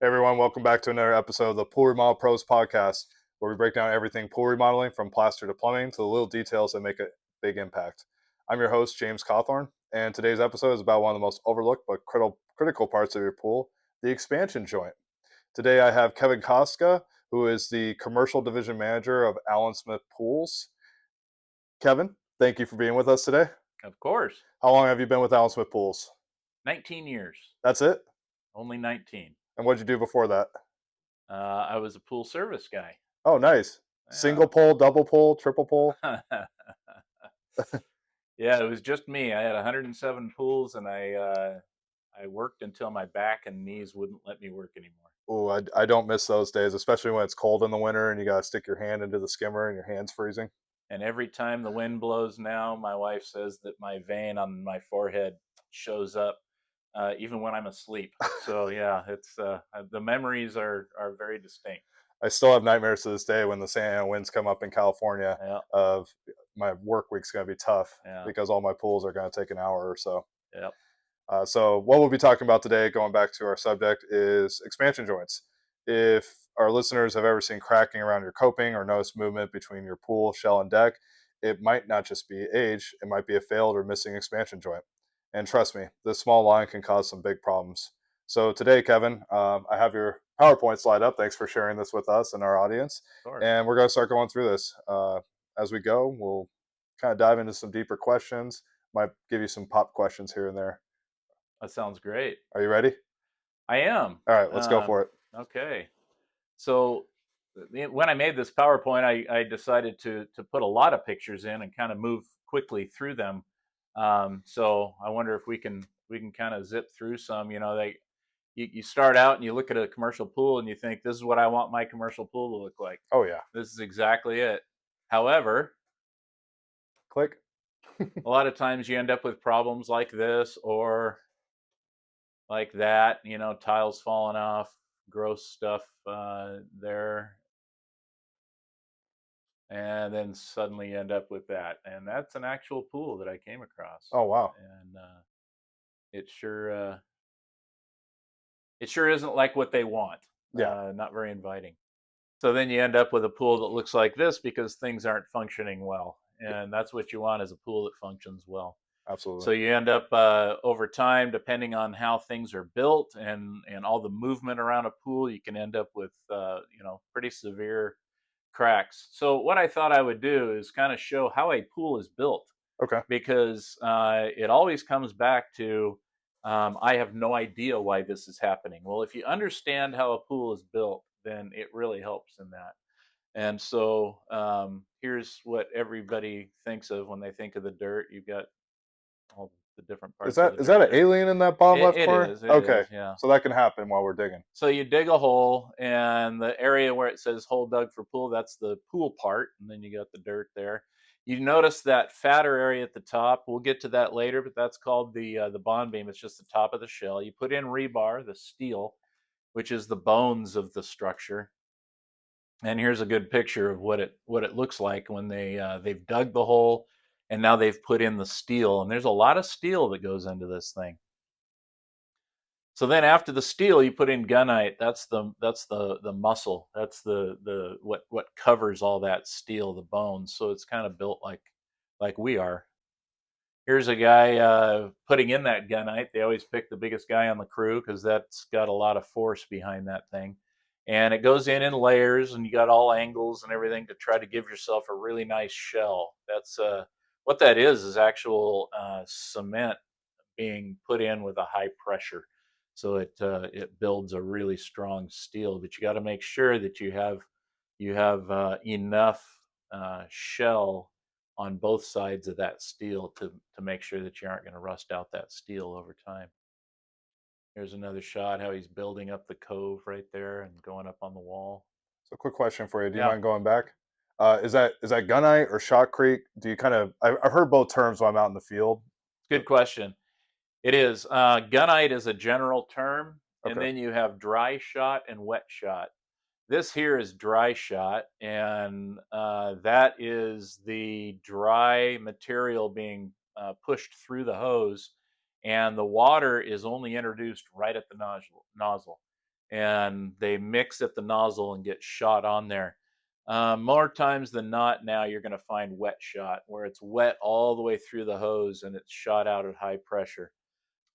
Hey everyone, welcome back to another episode of the Pool Remodel Pros podcast, where we break down everything pool remodeling from plaster to plumbing to the little details that make a big impact. I'm your host, James Cawthorn, and today's episode is about one of the most overlooked but critical parts of your pool, the expansion joint. Today I have Kevin Kostka, who is the commercial division manager of Allen Smith Pools. Kevin, thank you for being with us today. Of course. How long have you been with Allen Smith Pools? 19 years. That's it? Only 19. And what did you do before that? I was a pool service guy. Oh, nice. Yeah. Single pole, double pole, triple pole? Yeah, it was just me. I had 107 pools, and I worked until my back and knees wouldn't let me work anymore. Oh, I don't miss those days, especially when it's cold in the winter and you got to stick your hand into the skimmer and your hand's freezing. And every time the wind blows now, my wife says that my vein on my forehead shows up, even when I'm asleep. So yeah, it's the memories are very distinct. I still have nightmares to this day when the Santa Ana winds come up in California Yeah, of my work week's going to be tough yeah, because all my pools are going to take an hour or so. yeah. So what we'll be talking about today, going back to our subject, is expansion joints. If our listeners have ever seen cracking around your coping or noticed movement between your pool, shell, and deck, it might not just be age, it might be a failed or missing expansion joint. And trust me, this small line can cause some big problems. So today, Kevin, I have your PowerPoint slide up. Thanks for sharing this with us and our audience. Of course. And we're going to start going through this. As we go, we'll kind of dive into some deeper questions, might give you some pop questions here and there. That sounds great. Are you ready? I am. All right, let's go for it. Okay. So when I made this PowerPoint, I decided to put a lot of pictures in and kind of move quickly through them. So I wonder if we can kind of zip through some. You start out and you look at a commercial pool and you think, this is what I want my commercial pool to look like. Oh, yeah. This is exactly it. However, Click. a lot of times you end up with problems like this or like that, tiles falling off, gross stuff there. And then suddenly you end up with that. And that's an actual pool that I came across. Oh, wow. And it sure isn't like what they want. Yeah, Not very inviting. So then you end up with a pool that looks like this because things aren't functioning well. And that's what you want, is a pool that functions well. absolutely. So you end up over time, depending on how things are built and all the movement around a pool, you can end up with pretty severe cracks. So what I thought I would do is kind of show how a pool is built, Okay. because it always comes back to I have no idea why this is happening. Well, if you understand how a pool is built, then it really helps in that. And so here's what everybody thinks of when they think of the dirt. You've got all the different Is parts of that the is that dirt an there. alien in that bottom left It corner? is. It Okay, is. Yeah. so that can happen while we're digging. So you dig a hole, and the area where it says "hole dug for pool," that's the pool part, and then you got the dirt there. You notice that fatter area at the top. We'll get to that later, but that's called the bond beam. It's just the top of the shell. You put in rebar, the steel, which is the bones of the structure. And here's a good picture of what it looks like when they've dug the hole, and now they've put in the steel. And there's a lot of steel that goes into this thing. So then after the steel, you put in gunite. That's the muscle. That's the what covers all that steel, the bones. So it's kind of built like we are. Here's a guy putting in that gunite. They always pick the biggest guy on the crew because that's got a lot of force behind that thing. And it goes in layers, and you got all angles and everything to try to give yourself a really nice shell. That's what that is actual cement being put in with a high pressure. So it builds a really strong steel. But you got to make sure that you have enough shell on both sides of that steel to make sure that you aren't going to rust out that steel over time. Here's another shot how he's building up the cove right there and going up on the wall. So, quick question for you. Do you Yeah, mind going back? Is that gunite or shotcrete? Do you kind of? I've heard both terms when I'm out in the field. good question. It is. Gunite is a general term, and Okay. then you have dry shot and wet shot. This here is dry shot, and that is the dry material being pushed through the hose, and the water is only introduced right at the nozzle. and they mix at the nozzle and get shot on there. More times than not, now you're going to find wet shot, where it's wet all the way through the hose and it's shot out at high pressure,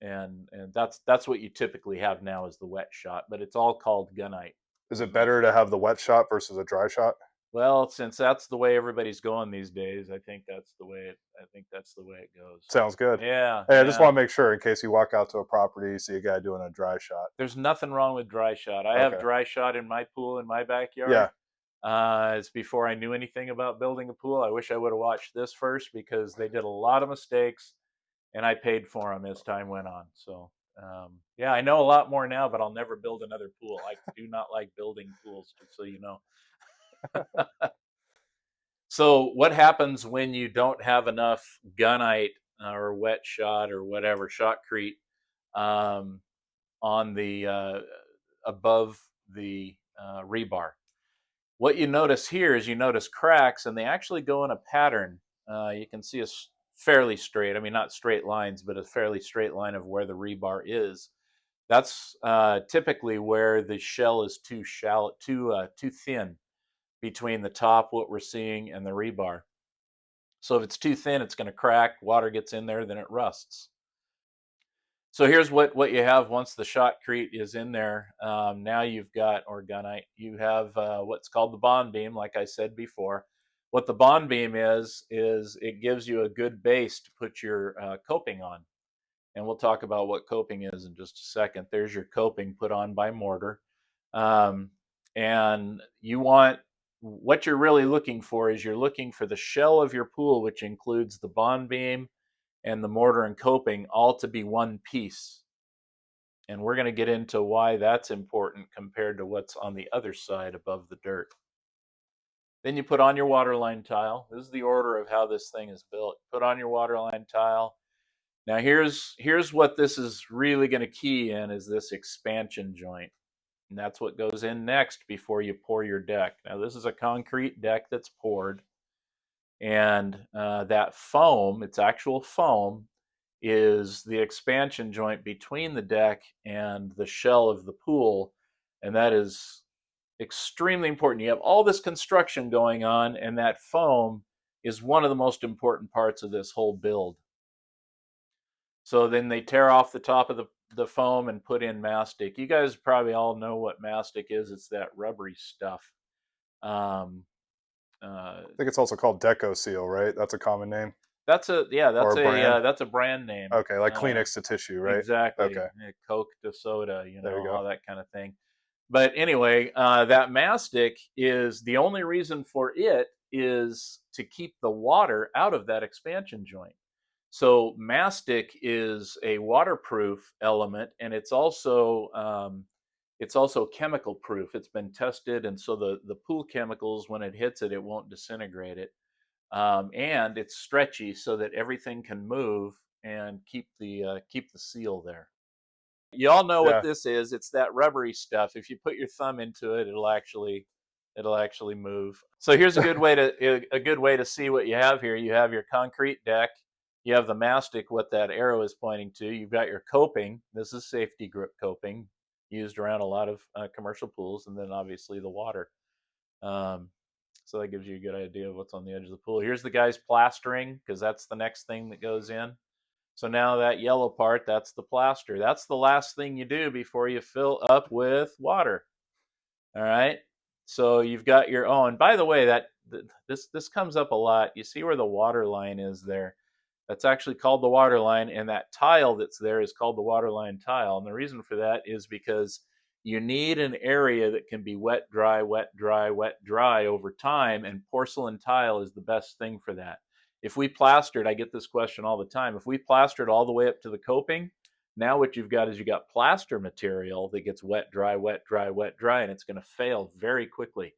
and that's what you typically have now is the wet shot, but it's all called gunite. Is it better to have the wet shot versus a dry shot? Well, since that's the way everybody's going these days, I think that's the way it goes. Sounds good. Yeah, Hey, I just yeah. want to make sure in case you walk out to a property, you see a guy doing a dry shot. There's nothing wrong with dry shot. I have Okay. dry shot in my pool in my backyard. Yeah. It's before I knew anything about building a pool. I wish I would have watched this first because they did a lot of mistakes, and I paid for them as time went on. So, yeah, I know a lot more now, but I'll never build another pool. I do not like building pools, just so you know. So, what happens when you don't have enough gunite or wet shot or whatever shotcrete um, on the above the rebar? What you notice here is you notice cracks, and they actually go in a pattern. You can see a fairly straight, I mean, not straight lines, but a fairly straight line of where the rebar is. That's typically where the shell is too shallow, too thin between the top, what we're seeing, and the rebar. So if it's too thin, it's going to crack. Water gets in there, then it rusts. So here's what you have once the shotcrete is in there. Now you've got organite. You have what's called the bond beam, like I said before. What the bond beam is it gives you a good base to put your coping on, and we'll talk about what coping is in just a second. There's your coping put on by mortar, um, and you want what you're really looking for is you're looking for the shell of your pool, which includes the bond beam and the mortar and coping, all to be one piece. And we're going to get into why that's important compared to what's on the other side above the dirt. Then you put on your waterline tile. This is the order of how this thing is built. Put on your waterline tile. Now here's what this is really going to key in is this expansion joint. And that's what goes in next before you pour your deck. Now this is a concrete deck that's poured, and that foam, it's actual foam, is the expansion joint between the deck and the shell of the pool, and that is extremely important. You have all this construction going on, and that foam is one of the most important parts of this whole build. So then they tear off the top of the foam and put in mastic. You guys probably all know what mastic is. It's that rubbery stuff. Um, uh, I think it's also called Deco Seal, right? That's a common name or a brand. that's a brand name. Okay, like Kleenex to tissue, right? Exactly. Okay, Coke to soda, there you go. all that kind of thing. But anyway, that mastic is the only reason for it is to keep the water out of that expansion joint. So mastic is a waterproof element, and it's also chemical proof. It's been tested, and so the pool chemicals, when it hits it, it won't disintegrate it. And it's stretchy so that everything can move and keep the seal there. You all know what Yeah. this is. It's that rubbery stuff. If you put your thumb into it, it'll actually move. So here's a good way to see what you have here. You have your concrete deck. You have the mastic, what that arrow is pointing to. You've got your coping. This is safety grip coping used around a lot of commercial pools, and then obviously the water. Um, so that gives you a good idea of what's on the edge of the pool. Here's the guys plastering because that's the next thing that goes in. So now that yellow part, that's the plaster. That's the last thing you do before you fill up with water. All right. So you've got your own. By the way, this comes up a lot. You see where the water line is there? That's actually called the water line, and that tile that's there is called the water line tile. And the reason for that is because you need an area that can be wet, dry, wet, dry, wet, dry over time, and porcelain tile is the best thing for that. If we plastered, I get this question all the time. If we plastered all the way up to the coping, now what you've got is you got plaster material that gets wet, dry, wet, dry, wet, dry, and it's going to fail very quickly.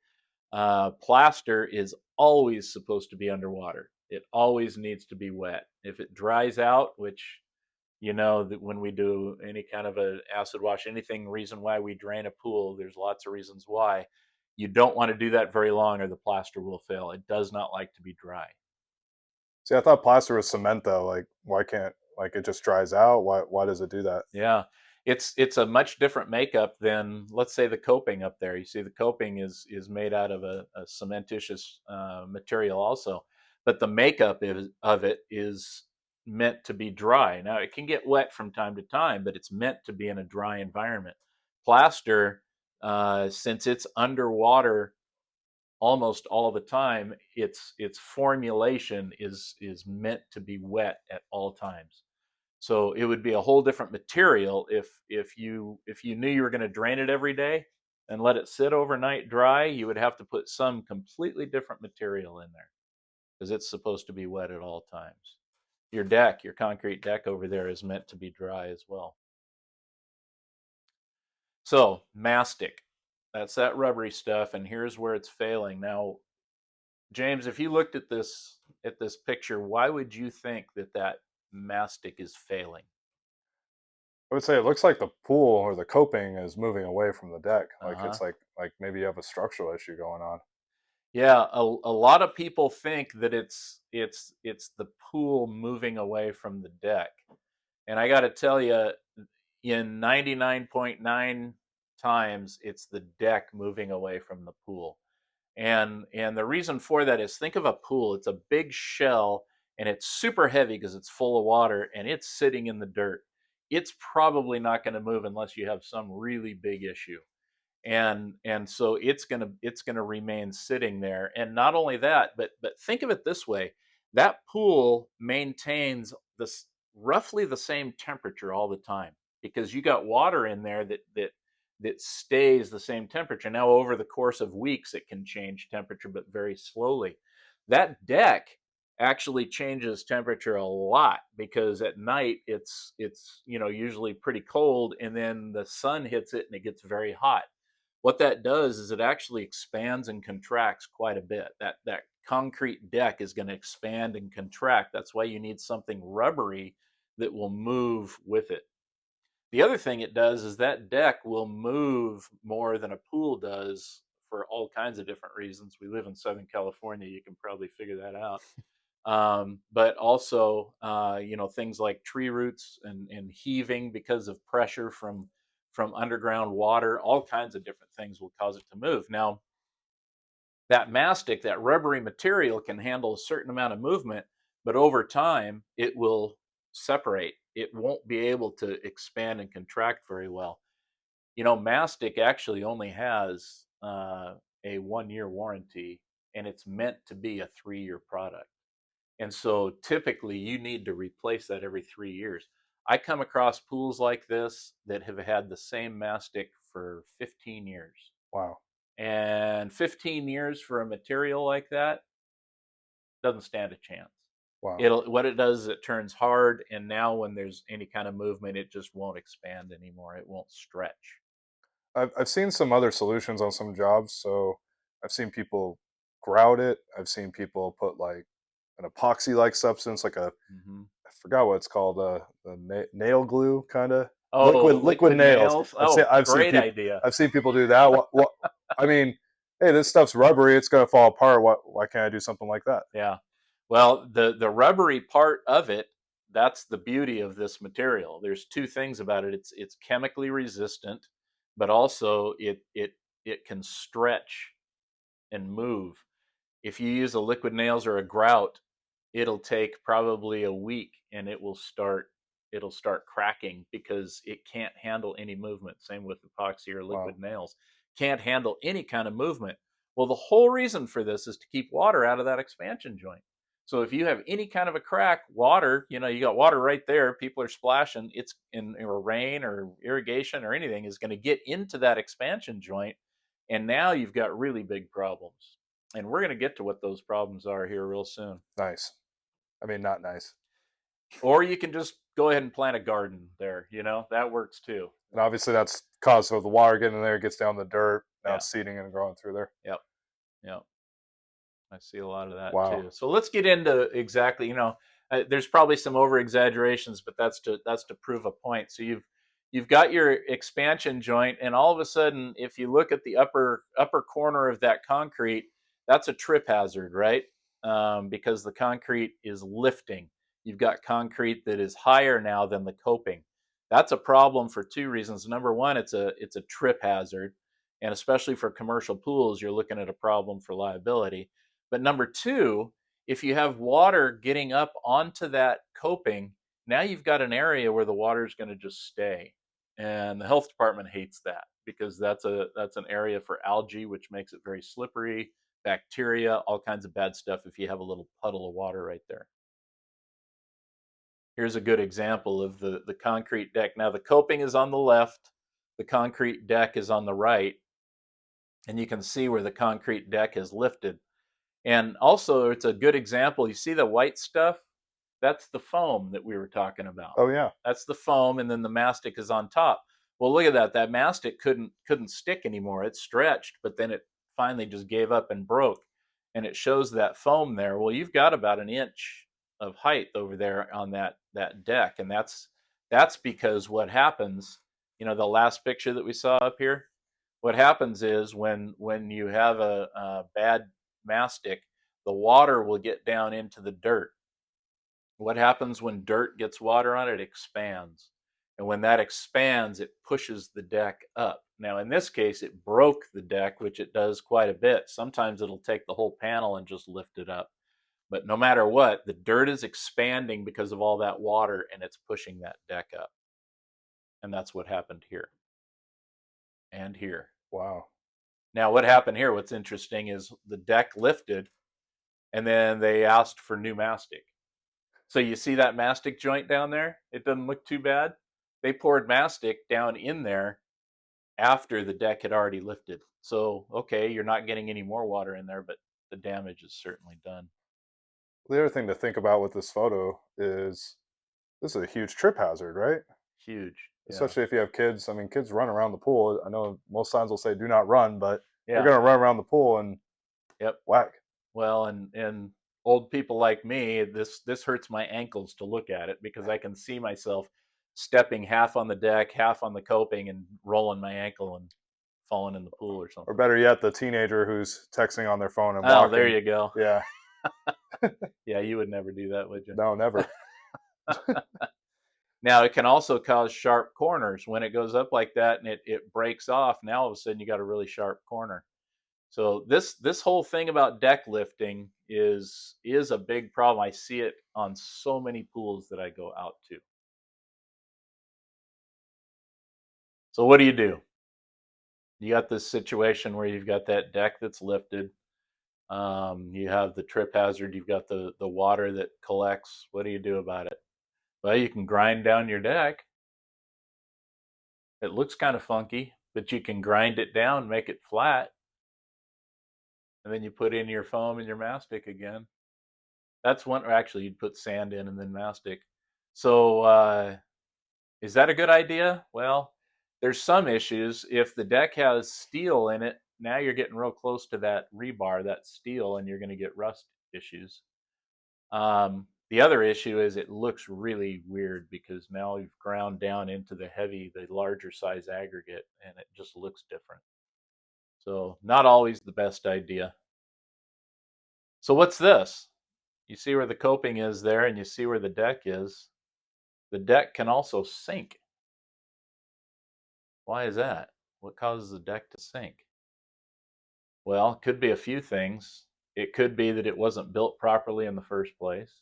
Plaster is always supposed to be underwater. It always needs to be wet. If it dries out, which you know that when we do any kind of a acid wash, anything reason why we drain a pool, there's lots of reasons why. You don't want to do that very long or the plaster will fail. It does not like to be dry. See, I thought plaster was cement though. Like, why can't like it just dries out? Why does it do that? Yeah. It's a much different makeup than, let's say, the coping up there. You see, the coping is made out of a cementitious material also, but the makeup of it is meant to be dry. Now it can get wet from time to time, but it's meant to be in a dry environment. Plaster, since it's underwater almost all the time, its formulation is meant to be wet at all times. So it would be a whole different material if you knew you were going to drain it every day and let it sit overnight dry. You would have to put some completely different material in there because it's supposed to be wet at all times. Your concrete deck over there is meant to be dry as well. So mastic, that's that rubbery stuff, and here's where it's failing. Now, James, if you looked at this picture, why would you think that mastic is failing? I would say it looks like the pool or the coping is moving away from the deck. Uh Like huh. it's like maybe you have a structural issue going on. Yeah, a lot of people think that it's the pool moving away from the deck. And I got to tell you, in 99.9 times it's the deck moving away from the pool. And the reason for that is, think of a pool. It's a big shell and it's super heavy because it's full of water and it's sitting in the dirt. It's probably not going to move unless you have some really big issue, and so it's gonna remain sitting there. And not only that, but think of it this way: that pool maintains this roughly the same temperature all the time because you got water in there that stays the same temperature. Now, over the course of weeks, it can change temperature, but very slowly. That deck actually changes temperature a lot because at night it's usually pretty cold, and then the sun hits it and it gets very hot. What that does is it actually expands and contracts quite a bit. That concrete deck is going to expand and contract. That's why you need something rubbery that will move with it. The other thing it does is that deck will move more than a pool does for all kinds of different reasons. We live in Southern California. You can probably figure that out. But also, things like tree roots and heaving because of pressure from underground water. All kinds of different things will cause it to move. Now, that mastic, that rubbery material, can handle a certain amount of movement, but over time it will separate. It won't be able to expand and contract very well. Mastic actually only has a 1 year warranty, and it's meant to be a 3 year product. And so typically you need to replace that every 3 years. I come across pools like this that have had the same mastic for 15 years. Wow. And 15 years for a material like that doesn't stand a chance. Wow. What it does is it turns hard, and now when there's any kind of movement, it just won't expand anymore. It won't stretch. I've seen some other solutions on some jobs. So I've seen people grout it. I've seen people put like an epoxy like substance, like a Hmm. I forgot what it's called, the nail glue kind of Oh, liquid liquid nails. nails. Oh, great idea. I've seen people do that. What I mean, hey, this stuff's rubbery. It's gonna fall apart. Why can't I do something like that? Yeah. Well, the rubbery part of it, that's the beauty of this material. There's two things about it. It's chemically resistant, but also it can stretch and move. If you use a liquid nails or a grout, it'll take probably a week and it'll start cracking because it can't handle any movement. Same with epoxy or Wow. liquid nails. Can't handle any kind of movement. Well, the whole reason for this is to keep water out of that expansion joint. So if you have any kind of a crack, water, you got water right there, people are splashing, it's in or rain or irrigation or anything is going to get into that expansion joint, and now you've got really big problems. And we're going to get to what those problems are here real soon. Nice. I mean, not nice. Or you can just go ahead and plant a garden there. That works too. And obviously, that's caused of the water getting in there. It gets down the dirt. Now Yeah. it's seeding and growing through there. Yep. Yep. I see a lot of that Wow. too. So let's get into exactly. There's probably some over exaggerations, but that's to prove a point. So you've got your expansion joint, and all of a sudden, if you look at the upper corner of that concrete, that's a trip hazard, right? Because the concrete is lifting. You've got concrete that is higher now than the coping. That's a problem for two reasons. Number one, it's a trip hazard, and especially for commercial pools, you're looking at a problem for liability. But number two, if you have water getting up onto that coping, now you've got an area where the water is going to just stay, and the health department hates that because that's an area for algae, which makes it very slippery, bacteria, all kinds of bad stuff if you have a little puddle of water right there. Here's a good example of the concrete deck. Now the coping is on the left, the concrete deck is on the right, and you can see where the concrete deck has lifted. And also, it's a good example. You see the white stuff? That's the foam that we were talking about. Oh yeah. That's the foam, and then the mastic is on top. Well, look at that. That mastic couldn't stick anymore. It stretched, but then it finally just gave up and broke. And it shows that foam there. Well, you've got about an inch of height over there on that deck, and that's because what happens, the last picture that we saw up here, what happens is when you have a bad mastic, the water will get down into the dirt. What happens when dirt gets water on it? It expands. And when that expands, it pushes the deck up. Now, in this case, it broke the deck, which it does quite a bit. Sometimes it'll take the whole panel and just lift it up. But no matter what, the dirt is expanding because of all that water, and it's pushing that deck up. And that's what happened here and here. Wow. Now, what happened here, what's interesting is the deck lifted, and then they asked for new mastic. So you see that mastic joint down there? It doesn't look too bad. They poured mastic down in there after the deck had already lifted. So, okay, you're not getting any more water in there, but the damage is certainly done. The other thing to think about with this photo is this is a huge trip hazard, right? Huge. Yeah. Especially if you have kids. I mean, kids run around the pool. I know most signs will say do not run, but they're Yeah. going to run around the pool and Yep. whack. Well, and old people like me, this hurts my ankles to look at it because I can see myself stepping half on the deck, half on the coping, and rolling my ankle and falling in the pool or Or something. better yet, the teenager who's texting on their phone and Oh, there walking. you go. Yeah. Yeah, you would never do that, would you? No, never. Now it can also cause sharp corners when it goes up like that and it breaks off. Now all of a sudden you got a really sharp corner. So this whole thing about deck lifting is a big problem. I see it on so many pools that I go out to. So what do? You got this situation where you've got that deck that's lifted. You have the trip hazard. You've got the water that collects. What do you do about it? Well, you can grind down your deck. It looks kind of funky, but you can grind it down, make it flat, and then you put in your foam and your mastic again. That's one. Or actually, you'd put sand in and then mastic. So, is that a good idea? Well, there's some issues. If the deck has steel in it, now you're getting real close to that rebar, that steel, and you're going to get rust issues. The other issue is it looks really weird because now you've ground down into the larger size aggregate, and it just looks different. So, not always the best idea. So, what's this? You see where the coping is there, and you see where the deck is. The deck can also sink. Why is that? What causes the deck to sink? Well, it could be a few things. It could be that it wasn't built properly in the first place.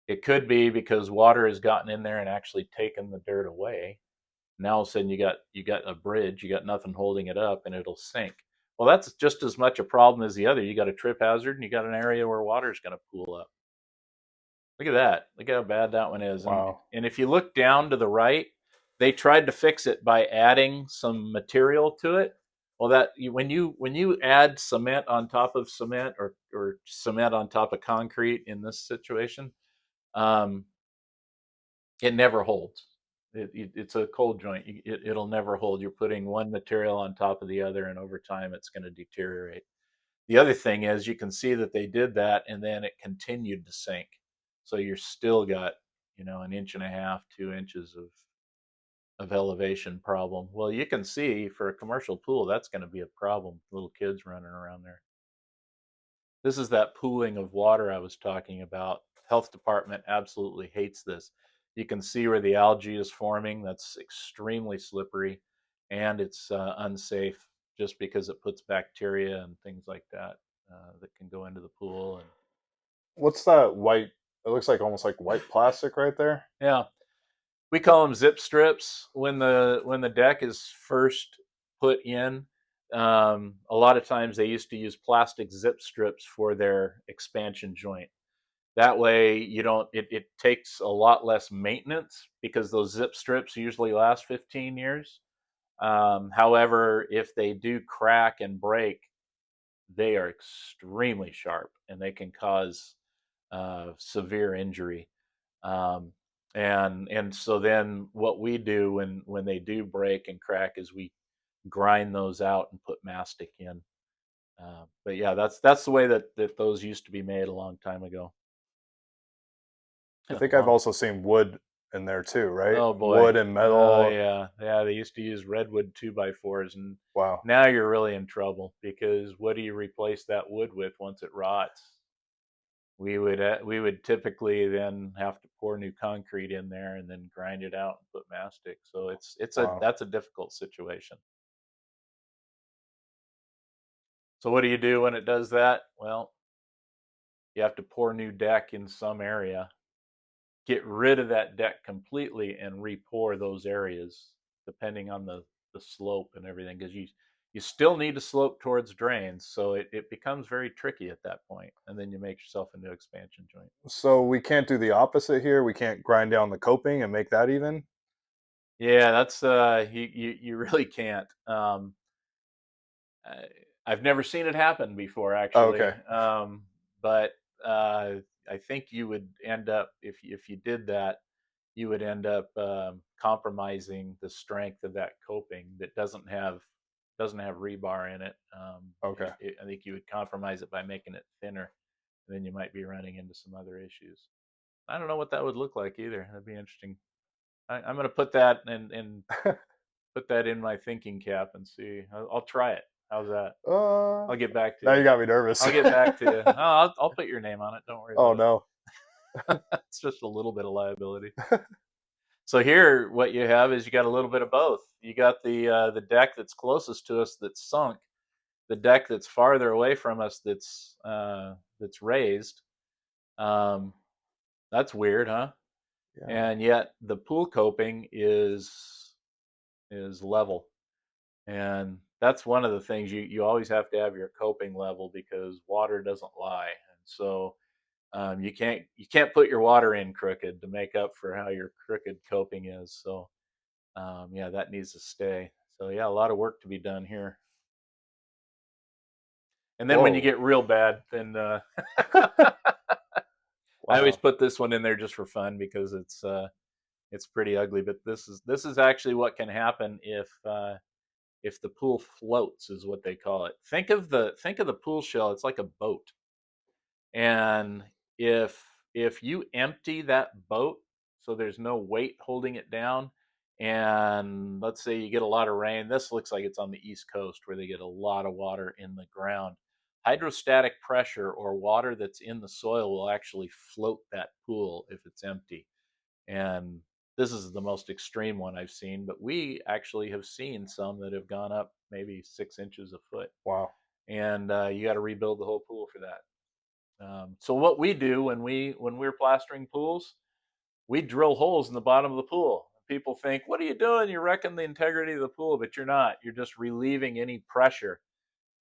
It could be because water has gotten in there and actually taken the dirt away. Now all of a sudden you got a bridge, you got nothing holding it up, and it'll sink. Well, that's just as much a problem as the other. You got a trip hazard, and you got an area where water is going to pool up. Look at that. Look how bad that one is. And Wow. and if you look down to the right, they tried to fix it by adding some material to it. Well, when you add cement on top of cement or cement on top of concrete in this situation, um, it never holds. It's a cold joint. It'll never hold. You're putting one material on top of the other, and over time, it's going to deteriorate. The other thing is you can see that they did that and then it continued to sink. So you're still got, an inch and a half, 2 inches of elevation problem. Well, you can see for a commercial pool, that's going to be a problem. Little kids running around there. This is that pooling of water I was talking about. Health department absolutely hates this. You can see where the algae is forming. That's extremely slippery, and it's unsafe just because it puts bacteria and things like that that can go into the pool. And What's that white? It looks like almost like white plastic right there. yeah, we call them zip strips when the deck is first put in. A lot of times they used to use plastic zip strips for their expansion joint. That way, you don't. It takes a lot less maintenance because those zip strips usually last 15 years. However, if they do crack and break, they are extremely sharp and they can cause severe injury. Um, and so then what we do when they do break and crack is we grind those out and put mastic in. But yeah, that's the way that those used to be made a long time ago. I think I've long also seen wood in there too, right? Oh boy. Wood and Oh metal. yeah. Yeah, they used to use redwood 2x4s, and Wow. now you're really in trouble because what do you replace that wood with once it rots? We would typically then have to pour new concrete in there and then grind it out and put mastic. So Wow. that's a difficult situation. So what do you do when it does that? Well, you have to pour new deck in some area, get rid of that deck completely and re-pour those areas depending on the slope and everything, because you still need to slope towards drains, so it becomes very tricky at that point, and then you make yourself a new expansion joint. So we can't do the opposite here. We can't grind down the coping and make that even. Yeah, that's you really can't. I, I've never seen it happen before, Oh, actually, okay. but uh, I think you would end up, if you did that, you would end up compromising the strength of that coping that doesn't have rebar in it. Okay. I think you would compromise it by making it thinner. And then you might be running into some other issues. I don't know what that would look like either. That'd be interesting. I'm going to put that and put that in my thinking cap and see. I'll try it. How's that? uh, I'll get back to now you. you got me nervous. I'll get back to you. Oh, I'll put your name on it. Don't worry Oh about no. it. It's just a little bit of liability. So here, what you have is you got a little bit of both. You got the deck that's closest to us that's sunk, the deck that's farther away from us that's raised. Um, that's weird, huh? Yeah. And yet the pool coping is level, and that's one of the things you always have to have your coping level because water doesn't lie, and so you can't put your water in crooked to make up for how your crooked coping is. So yeah, that needs to stay. So yeah, a lot of work to be done here. And then when you Whoa. get real bad, then I always Wow. put this one in there just for fun because it's pretty ugly. But this is actually what can happen if the pool floats, is what they call it. Think of the pool shell. It's like a boat, and if if you empty that boat, so there's no weight holding it down, and let's say you get a lot of rain. This looks like it's on the east coast where they get a lot of water in the ground. Hydrostatic pressure, or water that's in the soil, will actually float that pool if it's empty. And this is the most extreme one I've seen, but we actually have seen some that have gone up maybe 6 inches a foot, Wow. and you got to rebuild the whole pool for that. So what we do when we're plastering pools, we drill holes in the bottom of the pool. People think, "What are you doing? You're wrecking the integrity of the pool," but you're not. You're just relieving any pressure.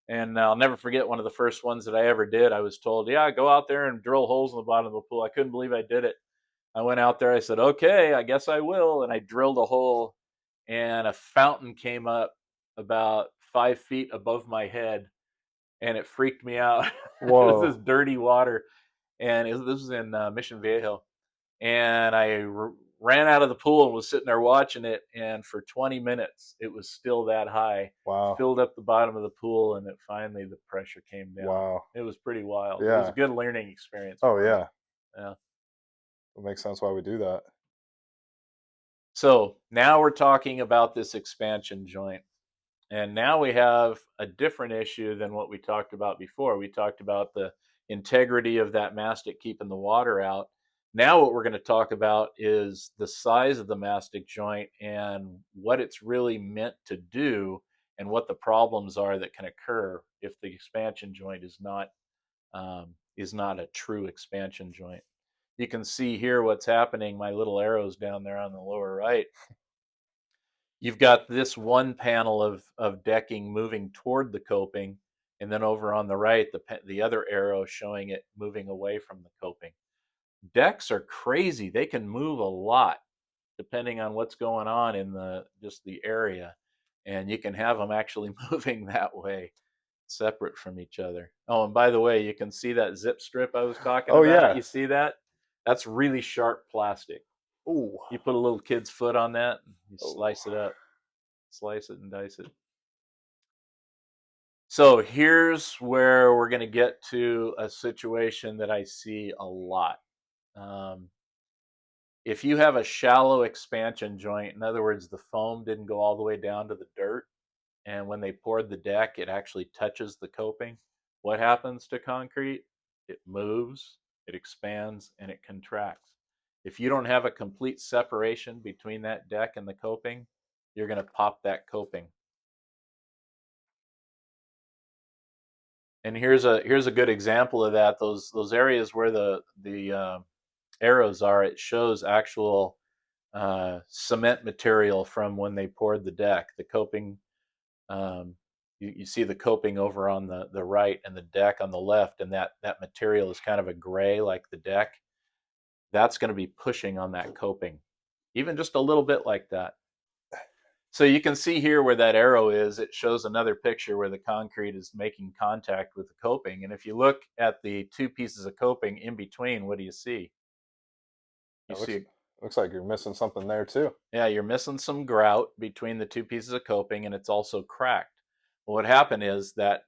And I'll never forget one of the first ones that I ever did. I was told, "Yeah, go out there and drill holes in the bottom of the pool." I couldn't believe I did it. I went out there. I said, "Okay, I guess I will," and I drilled a hole, and a fountain came up about 5 feet above my head, and it freaked me out. It was this Whoa. dirty water, and this was in Mission Viejo, and ran out of the pool and was sitting there watching it, and for 20 minutes it was still that high, Wow. filled up the bottom of the pool, and it finally the pressure came down. Wow. It was pretty wild. It was a Yeah. good learning experience Oh for us. yeah. Yeah. It makes sense why we do that. So now we're talking about this expansion joint. And now we have a different issue than what we talked about before. We talked about the integrity of that mastic keeping the water out. Now what we're going to talk about is the size of the mastic joint and what it's really meant to do, and what the problems are that can occur if the expansion joint is not a true expansion joint. You can see here what's happening. My little arrows down there on the lower right. You've got this one panel of decking moving toward the coping, and then over on the right, the other arrow showing it moving away from the coping. Decks are crazy. They can move a lot depending on what's going on in the just the area, and you can have them actually moving that way, separate from each other. Oh, and by the way, you can see that zip strip I was talking Oh about. yeah. You see that? That's really sharp plastic. Ooh. You put a little kid's foot on that, you Oh. slice it up, slice it and dice it. So here's where we're going to get to a situation that I see a lot. Um, if you have a shallow expansion joint, in other words, the foam didn't go all the way down to the dirt, and when they poured the deck, it actually touches the coping, what happens to concrete? It moves, it expands, and it contracts. If you don't have a complete separation between that deck and the coping, you're going to pop that coping. And here's a good example of that. Those areas where the arrows are, it shows actual cement material from when they poured the deck. The coping, um, you see the coping over on the right and the deck on the left, and that material is kind of a gray like the deck. That's going to be pushing on that coping, even just a little bit like that. So you can see here where that arrow is, it shows another picture where the concrete is making contact with the coping. And if you look at the two pieces of coping in between, what do you see? You It looks see, looks like you're missing something there too. yeah, you're missing some grout between the two pieces of coping, and it's also cracked. Well, what happened is that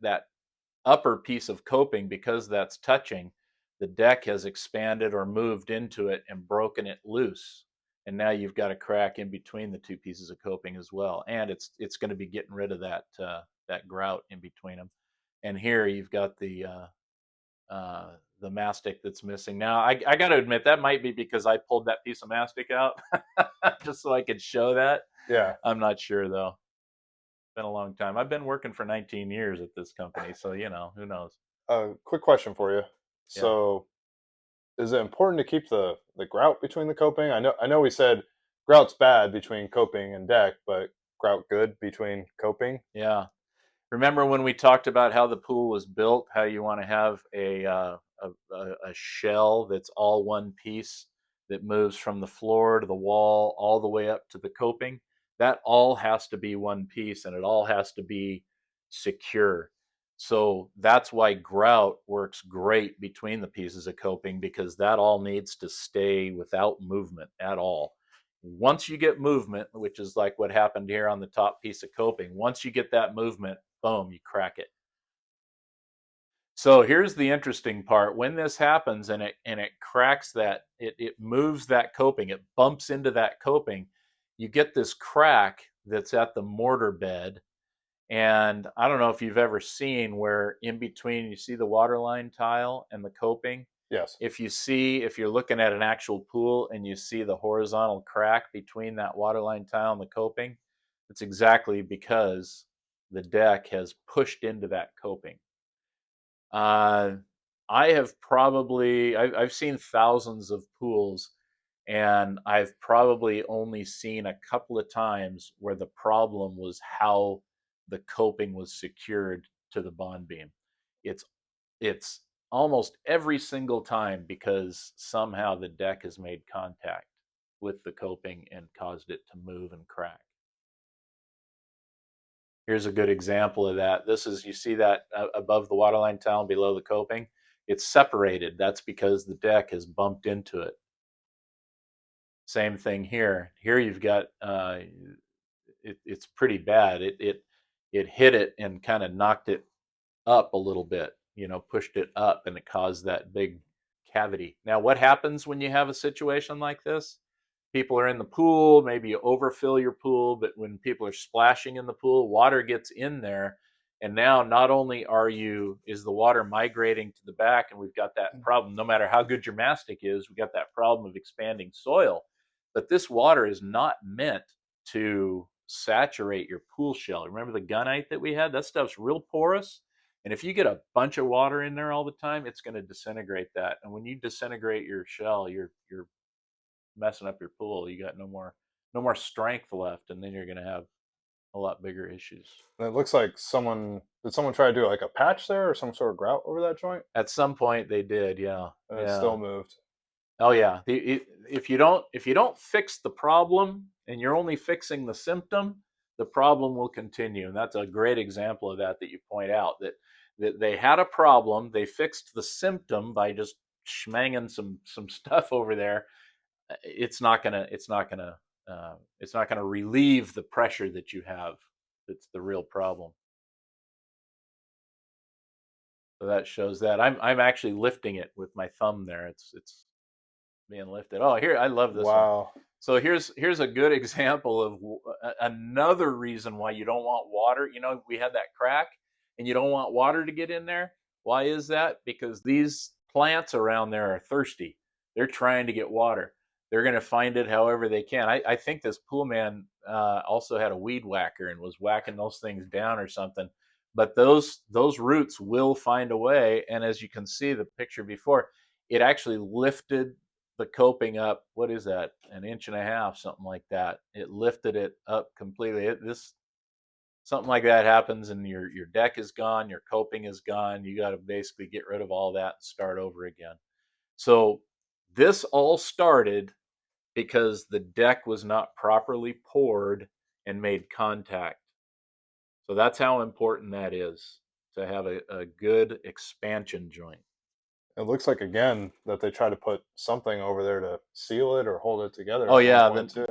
upper piece of coping, because that's touching, the deck has expanded or moved into it and broken it loose. And now you've got a crack in between the two pieces of coping as well. And it's going to be getting rid of that grout in between them. And here you've got the mastic that's missing. Now I got to admit that might be because I pulled that piece of mastic out just so I could show that. Yeah. I'm not sure though. Been a long time. I've been working for 19 years at this company, so who knows. Quick question for you. Yeah. So, is it important to keep the grout between the coping? I know we said grout's bad between coping and deck, but grout good between coping? Yeah. Remember when we talked about how the pool was built, how you want to have a shell that's all one piece that moves from the floor to the wall all the way up to the coping? That all has to be one piece, and it all has to be secure. So that's why grout works great between the pieces of coping, because that all needs to stay without movement at all. Once you get movement, which is like what happened here on the top piece of coping, once you get that movement, boom, you crack it. So here's the interesting part. When this happens and it cracks it moves that coping, it bumps into that coping, you get this crack that's at the mortar bed. And I don't know if you've ever seen where in between you see the waterline tile and the coping. Yes. If you're looking at an actual pool and you see the horizontal crack between that waterline tile and the coping, it's exactly because the deck has pushed into that coping. Uh, I've seen thousands of pools, and I've probably only seen a couple of times where the problem was how the coping was secured to the bond beam. It's it's almost every single time because somehow the deck has made contact with the coping and caused it to move and crack. Here's a good example of that. This is, you see that above the waterline tile and below the coping? It's separated. That's because the deck has bumped into it. Same thing here. Here you've got, it's pretty bad. It hit it and kind of knocked it up a little bit, pushed it up, and it caused that big cavity. Now, what happens when you have a situation like this? People are in the pool, maybe you overfill your pool, but when people are splashing in the pool, water gets in there And now not only is the water migrating to the back, and we've got that problem, no matter how good your mastic is, we got that problem of expanding soil. But this water is not meant to saturate your pool shell. Remember the gunite that we had? That stuff's real porous. And if you get a bunch of water in there all the time, it's going to disintegrate that. And when you disintegrate your shell, you're messing up your pool. You got no more strength left, and then you're going to have a lot bigger issues. And it looks like someone try to do like a patch there or some sort of grout over that joint, At some point, they did, yeah, and it yeah. still moved. Oh yeah. If you don't fix the problem and you're only fixing the symptom, the problem will continue. And that's a great example of that you point out, that they had a problem, they fixed the symptom by just schmanging some stuff over there. It's not gonna relieve the pressure that you have. That's the real problem. So that shows that I'm actually lifting it with my thumb there. It's being lifted. Oh, here, I love this one. Wow. So here's a good example of another reason why you don't want water. We had that crack, and you don't want water to get in there. Why is that? Because these plants around there are thirsty. They're trying to get water. They're going to find it however they can. I think this pool man also had a weed whacker and was whacking those things down or something. But those roots will find a way. And as you can see, the picture before, it actually lifted the coping up. What is that? An inch and a half, something like that. It lifted it up completely. This something like that happens, and your deck is gone, your coping is gone. You got to basically get rid of all that and start over again. So this all started because the deck was not properly poured and made contact. So that's how important that is, to have a good expansion joint. It looks like again that they try to put something over there to seal it or hold it together Oh at one yeah, point too.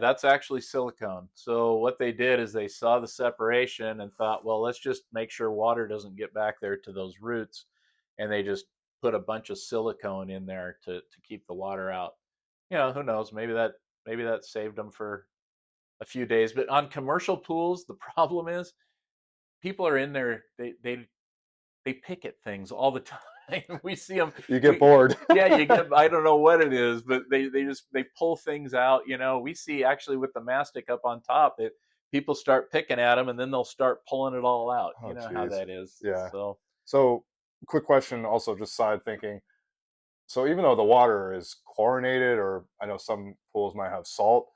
that's actually silicone. So what they did is they saw the separation and thought, well, let's just make sure water doesn't get back there to those roots, and they just put a bunch of silicone in there to keep the water out. Who knows? Maybe that saved them for a few days. But on commercial pools, the problem is people are in there. They pick at things all the time. We see them. You get We bored. Yeah, you get. I don't know what it is, but they pull things out. We see actually with the mastic up on top that people start picking at them, and then they'll start pulling it all out. You Oh, know how geez. that is. Yeah. So So, quick question, also just side thinking. So, even though the water is chlorinated, or I know some pools might have salt,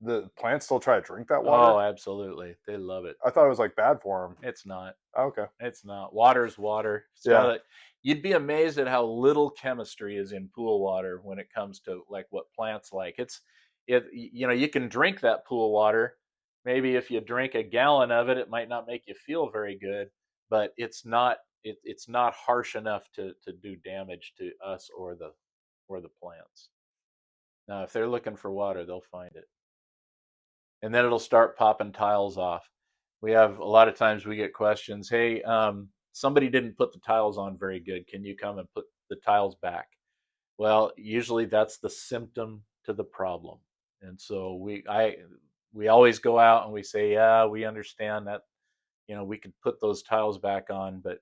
the plants still try to drink that oh, water. absolutely, they love it. I thought it was like bad for them. It's not. Okay. It's not. Water's water. It's got Yeah. a. You'd be amazed at how little chemistry is in pool water when it comes to like what plants like. You can drink that pool water. Maybe if you drink a gallon of it, it might not make you feel very good, but it's not harsh enough to do damage to us or the plants. Now, if they're looking for water, they'll find it, and then it'll start popping tiles off. We have a lot of times we get questions, hey, somebody didn't put the tiles on very good. Can you come and put the tiles back? Well, usually that's the symptom to the problem. And so we always go out and we say, yeah, we understand that, we could put those tiles back on, but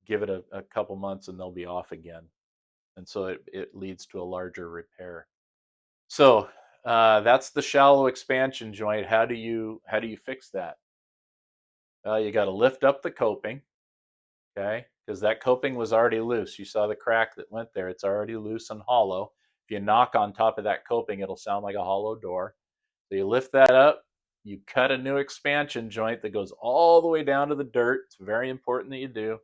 give it a couple months and they'll be off again. And so it leads to a larger repair. So that's the shallow expansion joint. How do you fix that? You got to lift up the coping, okay? Because that coping was already loose. You saw the crack that went there. It's already loose and hollow. If you knock on top of that coping, it'll sound like a hollow door. So you lift that up. You cut a new expansion joint that goes all the way down to the dirt. It's very important that you do.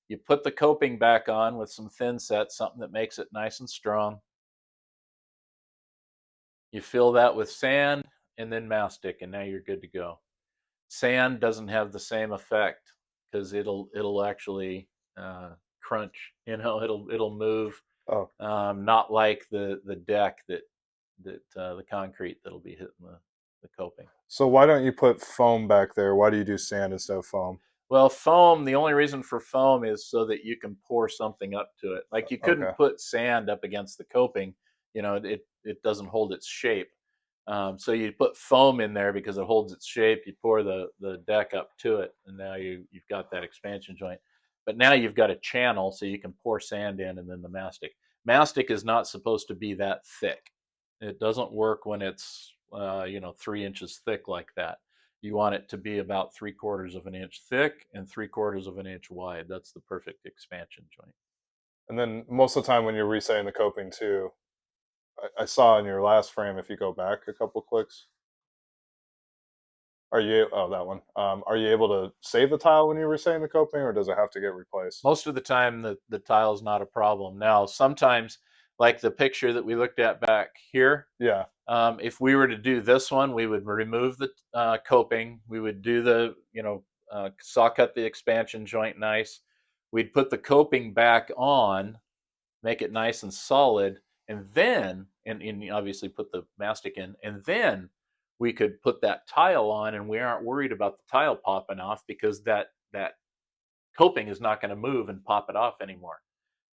You put the coping back on with some thin set, something that makes it nice and strong. You fill that with sand and then mastic, and now you're good to go. Sand doesn't have the same effect because it'll actually crunch. It'll move. Oh, Not like the deck that the concrete that'll be hitting the coping. so why don't you put foam back there? Why do you do sand instead of foam? Well, foam. The only reason for foam is so that you can pour something up to it. Like you Okay. couldn't put sand up against the coping. It doesn't hold its shape. So you put foam in there because it holds its shape. You pour the deck up to it, and now you've got that expansion joint. But now you've got a channel, so you can pour sand in, and then the mastic. Mastic is not supposed to be that thick. It doesn't work when it's 3 inches thick like that. You want it to be about 3/4 of an inch thick and 3/4 of an inch wide. That's the perfect expansion joint. And then most of the time when you're resetting the coping too, I saw in your last frame, if you go back a couple clicks, are you oh that one? Are you able to save the tile when you're resetting the coping, or does it have to get replaced? Most of the time, the tile is not a problem. Now, sometimes, like the picture that we looked at back here, Yeah. if we were to do this one, we would remove the coping. We would do the, saw cut the expansion joint nice. We'd put the coping back on, make it nice and solid, and then, and obviously put the mastic in, and then we could put that tile on, and we aren't worried about the tile popping off because that coping is not going to move and pop it off anymore.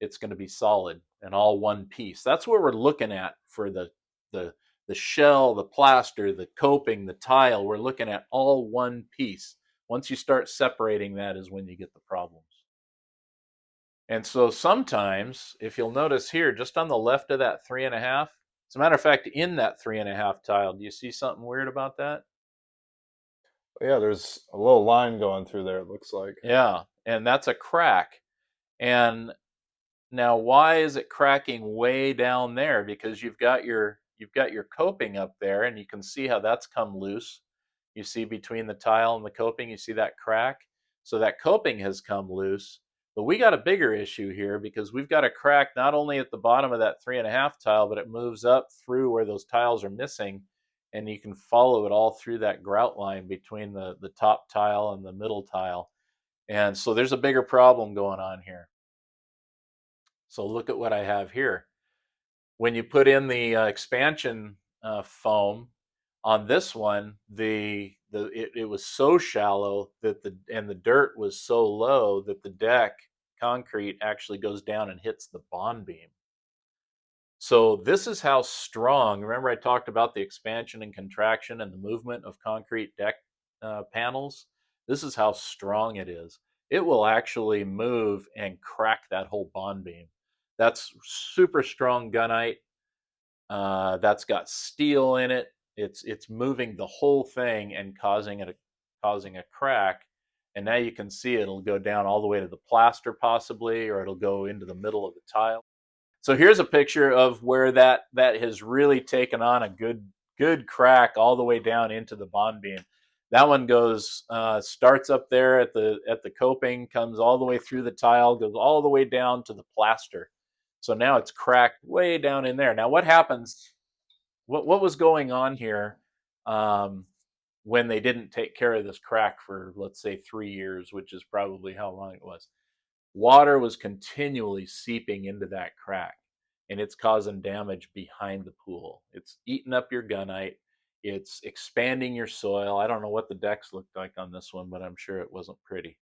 It's going to be solid and all one piece. That's what we're looking at for the the shell, the plaster, the coping, the tile. We're looking at all one piece. Once you start separating that is when you get the problems. And so sometimes, if you'll notice here, just on the left of that 3.5, as a matter of fact, in that 3.5 tile, do you see something weird about that? Yeah, there's a little line going through there, it looks like. Yeah, and that's a crack. And now, why is it cracking way down there? Because you've got your coping up there, and you can see how that's come loose. You see between the tile and the coping, you see that crack. So that coping has come loose. But we got a bigger issue here because we've got a crack not only at the bottom of that 3.5 tile, but it moves up through where those tiles are missing, and you can follow it all through that grout line between the top tile and the middle tile. And so there's a bigger problem going on here. So look at what I have here. When you put in the expansion foam on this one, it was so shallow that the dirt was so low that the deck concrete actually goes down and hits the bond beam. So this is how strong. Remember, I talked about the expansion and contraction and the movement of concrete deck panels. This is how strong it is. It will actually move and crack that whole bond beam. That's super strong gunite. That's got steel in it. It's moving the whole thing and causing a crack. And now you can see it'll go down all the way to the plaster possibly, or it'll go into the middle of the tile. So here's a picture of where that has really taken on a good crack all the way down into the bond beam. That one goes starts up there at the coping, comes all the way through the tile, goes all the way down to the plaster. So now it's cracked way down in there. Now what happens? What was going on here um, when they didn't take care of this crack for, let's say, 3 years, which is probably how long it was? Water was continually seeping into that crack, and it's causing damage behind the pool. It's eating up your gunite. It's expanding your soil. I don't know what the decks looked like on this one, but I'm sure it wasn't pretty.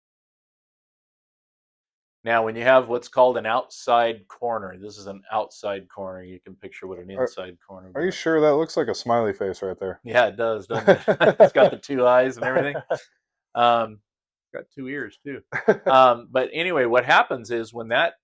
Now, when you have what's called an outside corner, this is an outside corner. You can picture what an Are, inside corner would are be you like. sure that looks like a smiley face right there? Yeah, it does, doesn't it? It's got the two eyes and everything. Um, got two ears too. But anyway, what happens is when that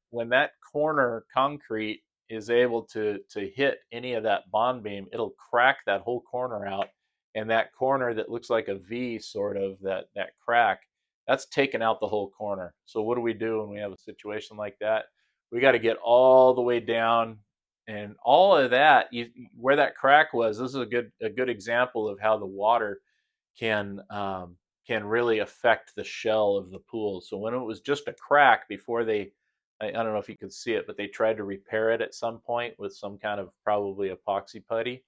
corner concrete is able to hit any of that bond beam, it'll crack that whole corner out, and that corner that looks like a V, sort of that crack, that's taken out the whole corner. So what do we do when we have a situation like that? We got to get all the way down, and all of that, where that crack was. This is a good example of how the water can can really affect the shell of the pool. So when it was just a crack before I don't know if you could see it, but they tried to repair it at some point with some kind of probably epoxy putty.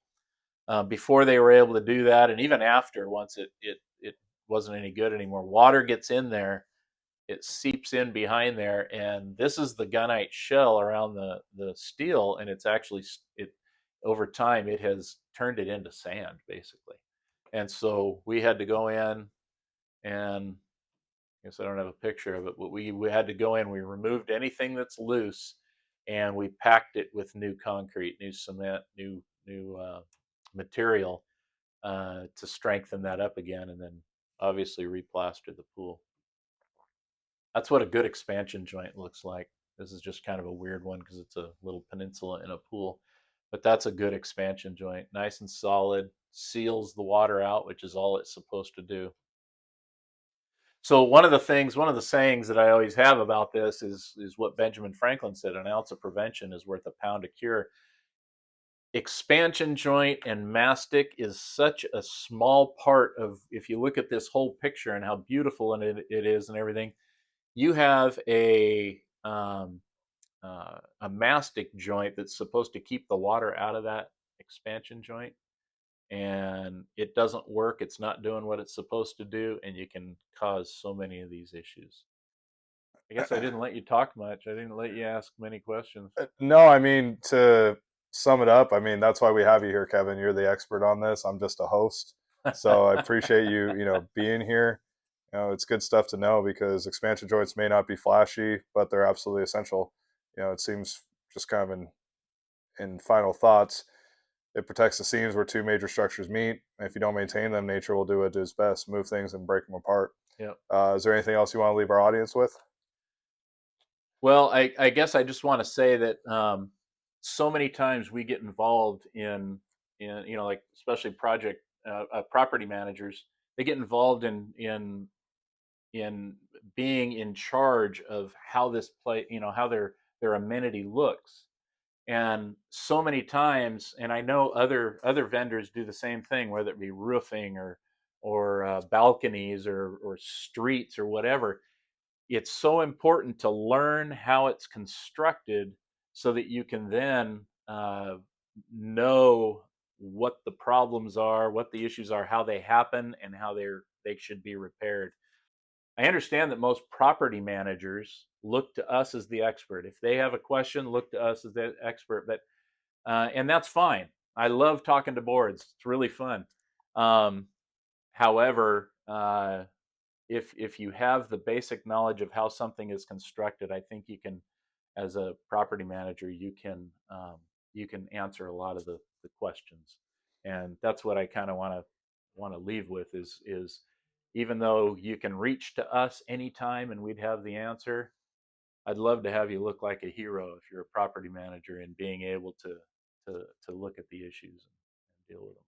Before they were able to do that, and even after, once it wasn't any good anymore, water gets in there, it seeps in behind there, and this is the gunite shell around the steel, and it's actually it over time it has turned it into sand basically. And so we had to go in, and I guess I don't have a picture of it, but we had to go in. We removed anything that's loose, and we packed it with new concrete, new cement, new material to strengthen that up again, and then obviously replaster the pool. That's what a good expansion joint looks like. This is just kind of a weird one because it's a little peninsula in a pool, but that's a good expansion joint. Nice and solid, seals the water out, which is all it's supposed to do. So one of the sayings that I always have about this is what Benjamin Franklin said: an ounce of prevention is worth a pound of cure. Expansion joint and mastic is such a small part of, if you look at this whole picture and how beautiful it is and everything. You have a mastic joint that's supposed to keep the water out of that expansion joint, and it doesn't work. It's not doing what it's supposed to do, and you can cause so many of these issues. I guess I didn't let you talk much. I didn't let you ask many questions. No, I mean, to sum it up, I mean, that's why we have you here, Kevin. You're the expert on this. I'm just a host. So I appreciate you, being here. It's good stuff to know because expansion joints may not be flashy, but they're absolutely essential. It seems just kind of in final thoughts, it protects the seams where two major structures meet. If you don't maintain them, nature will do its best, move things and break them apart. Yeah. Is there anything else you want to leave our audience with? Well, I guess I just want to say that so many times we get involved in like especially project property managers, they get involved in being in charge of how this play, how their amenity looks. And so many times, and I know other vendors do the same thing, whether it be roofing or balconies or streets or whatever. It's so important to learn how it's constructed so that you can then know what the problems are, what the issues are, how they happen, and how they should be repaired. I understand that most property managers look to us as the expert. If they have a question, look to us as the expert. But and that's fine. I love talking to boards. It's really fun. Um, However, if you have the basic knowledge of how something is constructed, I think you can, as a property manager, you can answer a lot of the questions, and that's what I kind of want to leave with is even though you can reach to us anytime and we'd have the answer, I'd love to have you look like a hero if you're a property manager and being able to look at the issues and deal with them.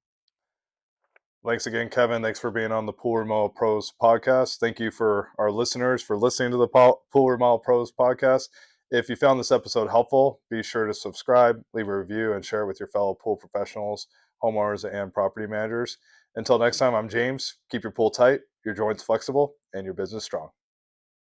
Thanks again, Kevin. Thanks for being on the Pool Remodel Pros podcast. Thank you for our listeners for listening to the Pool Remodel Pros podcast. If you found this episode helpful, be sure to subscribe, leave a review, and share it with your fellow pool professionals, homeowners, and property managers. Until next time, I'm James. Keep your pool tight, your joints flexible, and your business strong.